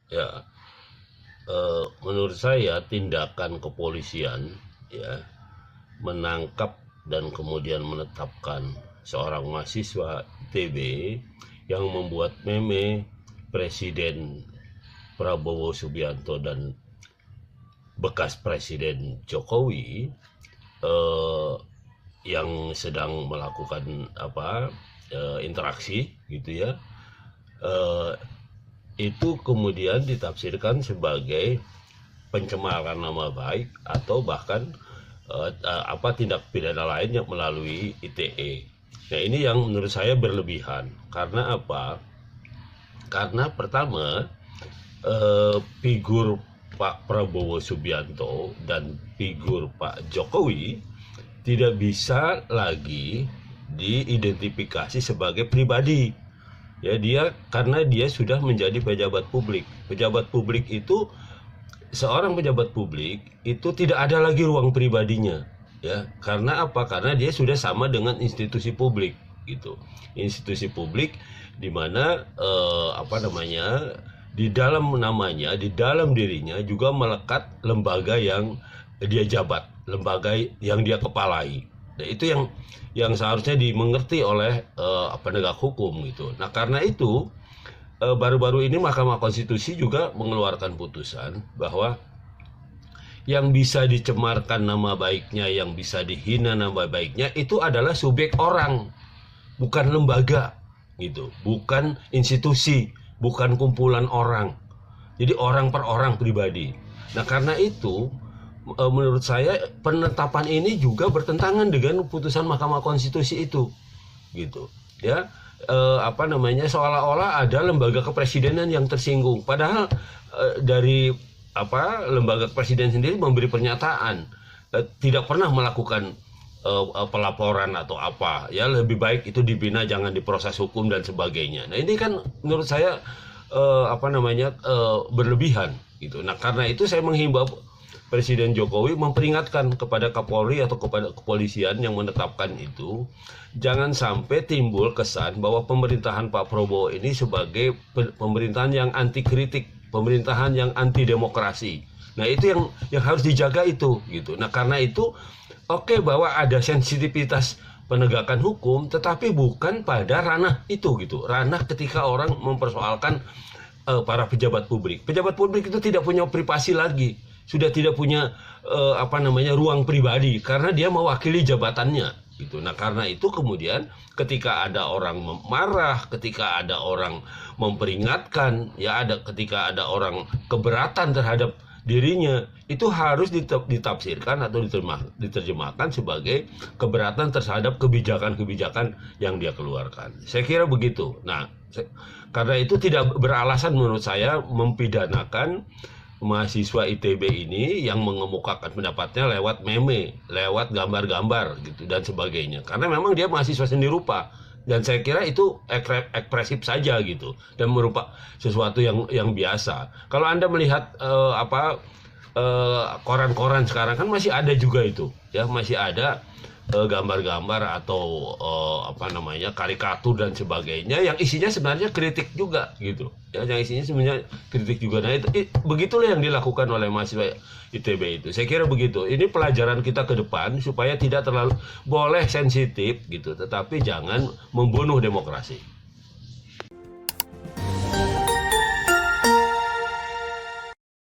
Ya, menurut saya tindakan kepolisian ya menangkap dan kemudian menetapkan seorang mahasiswa ITB yang membuat meme Presiden Prabowo Subianto dan bekas Presiden Jokowi eh, yang sedang melakukan interaksi gitu ya, eh, itu kemudian ditafsirkan sebagai pencemaran nama baik atau bahkan tindak pidana lain yang melalui ITE. Nah, ini yang menurut saya berlebihan. Karena apa? Karena pertama, figur Pak Prabowo Subianto dan figur Pak Jokowi tidak bisa lagi diidentifikasi sebagai pribadi. Ya, karena dia sudah menjadi pejabat publik. Pejabat publik itu, seorang pejabat publik itu tidak ada lagi ruang pribadinya. Ya, karena apa? Karena dia sudah sama dengan institusi publik gitu. Institusi publik di mana di dalam namanya, di dalam dirinya juga melekat lembaga yang dia jabat, lembaga yang dia kepalai. Nah, itu yang seharusnya dimengerti oleh penegak hukum gitu. Nah, karena itu baru-baru ini Mahkamah Konstitusi juga mengeluarkan putusan bahwa yang bisa dicemarkan nama baiknya, yang bisa dihina nama baiknya itu adalah subjek orang, bukan lembaga gitu, bukan institusi, bukan kumpulan orang. Jadi orang per orang pribadi. Nah, karena itu menurut saya penetapan ini juga bertentangan dengan putusan Mahkamah Konstitusi itu gitu ya. Seolah-olah ada lembaga kepresidenan yang tersinggung, padahal dari lembaga presiden sendiri memberi pernyataan tidak pernah melakukan pelaporan atau apa ya, lebih baik itu dibina, jangan diproses hukum dan sebagainya. Nah, ini kan menurut saya berlebihan gitu. Nah, karena itu saya menghimbau Presiden Jokowi memperingatkan kepada Kapolri atau kepada kepolisian yang menetapkan itu, jangan sampai timbul kesan bahwa pemerintahan Pak Prabowo ini sebagai pemerintahan yang anti kritik, pemerintahan yang anti demokrasi. Nah, itu yang harus dijaga itu gitu. Nah, karena itu bahwa ada sensitivitas penegakan hukum, tetapi bukan pada ranah itu gitu. Ranah ketika orang mempersoalkan para pejabat publik. Pejabat publik itu tidak punya privasi lagi, sudah tidak punya ruang pribadi karena dia mewakili jabatannya gitu. Nah, karena itu kemudian ketika ada orang marah, ketika ada orang memperingatkan, ketika ada orang keberatan terhadap dirinya, itu harus ditafsirkan atau diterjemahkan sebagai keberatan terhadap kebijakan-kebijakan yang dia keluarkan. Saya kira begitu. Nah, karena itu tidak beralasan menurut saya mempidanakan mahasiswa ITB ini yang mengemukakan pendapatnya lewat meme, lewat gambar-gambar gitu dan sebagainya. Karena memang dia mahasiswa seni rupa dan saya kira itu ekspresif saja gitu dan merupakan sesuatu yang biasa. Kalau Anda melihat koran-koran sekarang kan masih ada juga itu, ya, masih ada gambar-gambar atau karikatur dan sebagainya yang isinya sebenarnya kritik juga gitu ya, yang isinya sebenarnya kritik juga. Nah, begitulah yang dilakukan oleh mahasiswa ITB itu. Saya kira begitu. Ini pelajaran kita ke depan supaya tidak terlalu, boleh sensitif gitu, tetapi jangan membunuh demokrasi.